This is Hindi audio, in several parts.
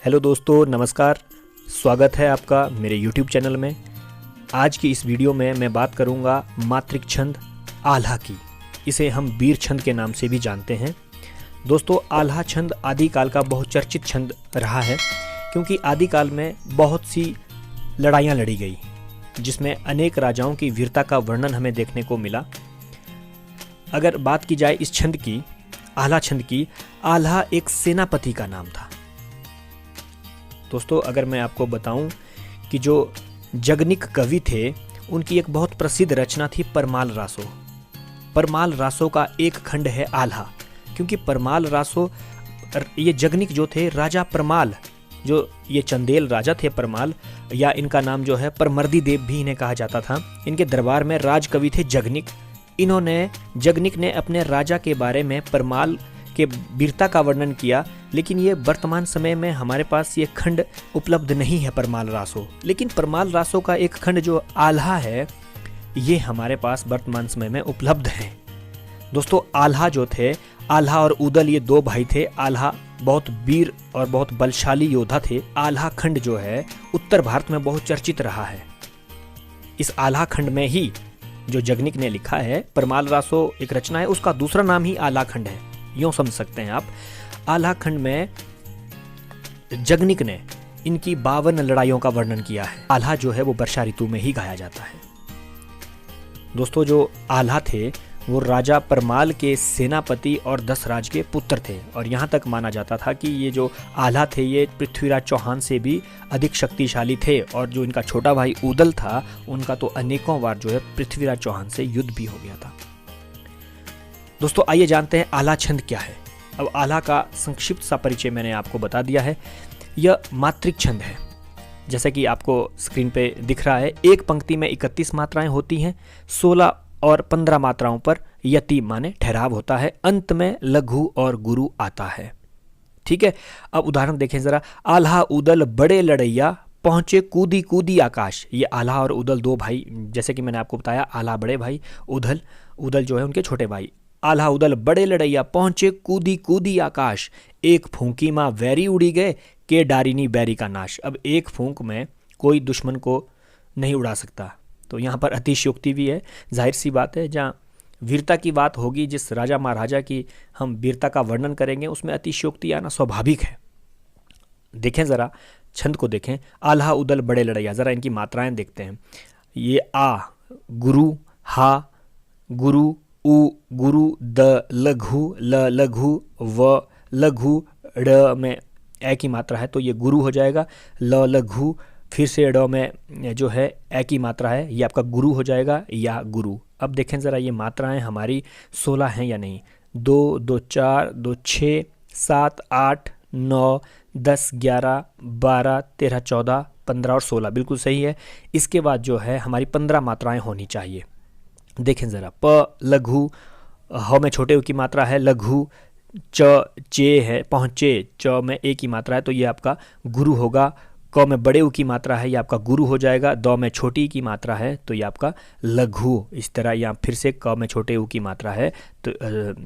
हेलो दोस्तों, नमस्कार। स्वागत है आपका मेरे YouTube चैनल में। आज की इस वीडियो में मैं बात करूंगा मात्रिक छंद आल्हा की। इसे हम वीर छंद के नाम से भी जानते हैं। दोस्तों, आल्हा छंद आदिकाल का बहुत चर्चित छंद रहा है, क्योंकि आदिकाल में बहुत सी लड़ाइयाँ लड़ी गई, जिसमें अनेक राजाओं की वीरता का वर्णन हमें देखने को मिला। अगर बात की जाए इस छंद की, आल्हा छंद की, आल्हा एक सेनापति का नाम था। दोस्तों, अगर मैं आपको बताऊं कि जो जगनिक कवि थे, उनकी एक बहुत प्रसिद्ध रचना थी परमाल रासो। परमाल रासो का एक खंड है आल्हा, क्योंकि परमाल रासो, ये जगनिक जो थे राजा परमाल, जो ये चंदेल राजा थे परमाल, या इनका नाम जो है परमर्दी देव भी इन्हें कहा जाता था। इनके दरबार में राजकवि थे जगनिक। जगनिक ने अपने राजा के बारे में परमाल के वीरता का वर्णन किया, लेकिन ये वर्तमान समय में हमारे पास ये खंड उपलब्ध नहीं है परमाल रासो। लेकिन परमाल रासो का एक खंड जो आल्हा है, ये हमारे पास वर्तमान समय में उपलब्ध है। दोस्तों, आल्हा जो थे, आल्हा और उदल, ये दो भाई थे। आल्हा बहुत वीर और बहुत बलशाली योद्धा थे। आल्हा खंड जो है उत्तर भारत में बहुत चर्चित रहा है। इस आल्हा खंड में ही जो जगनिक ने लिखा है, परमाल रासो एक रचना है, उसका दूसरा नाम ही आल्हा खंड है, यूं समझ सकते हैं आप। आल्हा खंड में जगनिक ने इनकी 52 लड़ाइयों का वर्णन किया है। आल्हा जो है वो वर्षा ऋतु में ही गाया जाता है। दोस्तों, जो आल्हा थे वो राजा परमाल के सेनापति और दशराज के पुत्र थे, और यहाँ तक माना जाता था कि ये जो आल्हा थे ये पृथ्वीराज चौहान से भी अधिक शक्तिशाली थे, और जो इनका छोटा भाई उदल था, उनका तो अनेकों बार जो है पृथ्वीराज चौहान से युद्ध भी हो गया था। दोस्तों, आइए जानते हैं आल्हा छंद क्या है। अब आल्हा का संक्षिप्त सा परिचय मैंने आपको बता दिया है। यह मात्रिक छंद है, जैसे कि आपको स्क्रीन पे दिख रहा है। एक पंक्ति में 31 मात्राएं होती हैं। 16 और 15 मात्राओं पर यति माने ठहराव होता है। अंत में लघु और गुरु आता है। ठीक है, अब उदाहरण देखें जरा। आल्हा उदल बड़े लड़ैया, पहुंचे कूदी कूदी आकाश। ये आल्हा और उदल दो भाई, जैसे कि मैंने आपको बताया, आल्हा बड़े भाई, उदल जो है उनके छोटे भाई। आल्हा उदल बड़े लड़ैया, पहुंचे कूदी कूदी आकाश। एक फूंकी माँ वैरी उड़ी गए, के डारिनी बैरी का नाश। अब एक फूंक में कोई दुश्मन को नहीं उड़ा सकता, तो यहाँ पर अतिशयोक्ति भी है। जाहिर सी बात है, जहाँ वीरता की बात होगी, जिस राजा महाराजा की हम वीरता का वर्णन करेंगे, उसमें अतिशयोक्ति आना स्वाभाविक है। देखें जरा, छंद को देखें। आल्हा उदल बड़े लड़ैया, जरा इनकी मात्राएं देखते हैं। ये आ गुरु, हा गुरु, उ गुरु, द लघु, ल लघु, व लघु, ड़ में ए की मात्रा है तो ये गुरु हो जाएगा। ल लघु, फिर से ड में जो है ए की मात्रा है, ये आपका गुरु हो जाएगा, या गुरु। अब देखें ज़रा ये मात्राएं हमारी 16 हैं या नहीं। 2 2 4 2 6 7 8 9 10 11 12 13 14 15 और 16 बिल्कुल सही है। इसके बाद जो है हमारी 15 मात्राएं होनी चाहिए। देखें ज़रा, प लघु, ह में छोटे उ की मात्रा है, लघु, चे है, पहुँचे, च में ए की मात्रा है तो ये आपका गुरु होगा। क में बड़े उ की मात्रा है, ये आपका गुरु हो जाएगा। द में छोटी की मात्रा है तो ये आपका लघु। इस तरह, या फिर से क में छोटे उ की मात्रा है तो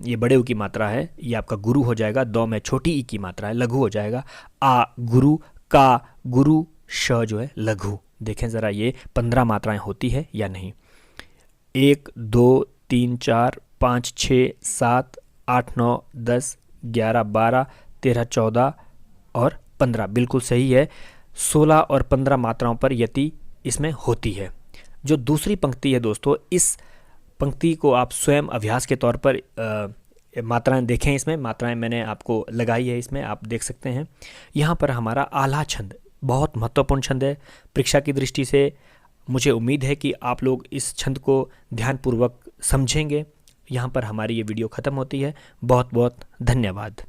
ये बड़े उ की मात्रा है, ये आपका गुरु हो जाएगा। द में छोटी ई की मात्रा है, लघु हो जाएगा। आ गुरु, का गुरु, श जो है लघु। देखें ज़रा ये 15 मात्राएं होती है या नहीं। 1 2 3 4 5 6 7 8 9 10 11 12 13 14 और 15 बिल्कुल सही है। 16 और 15 मात्राओं पर यति इसमें होती है। जो दूसरी पंक्ति है दोस्तों, इस पंक्ति को आप स्वयं अभ्यास के तौर पर मात्राएं देखें। इसमें मात्राएं मैंने आपको लगाई है, इसमें आप देख सकते हैं। यहाँ पर हमारा आल्हा छंद बहुत महत्वपूर्ण छंद है परीक्षा की दृष्टि से। मुझे उम्मीद है कि आप लोग इस छंद को ध्यानपूर्वक समझेंगे। यहाँ पर हमारी ये वीडियो ख़त्म होती है। बहुत बहुत धन्यवाद।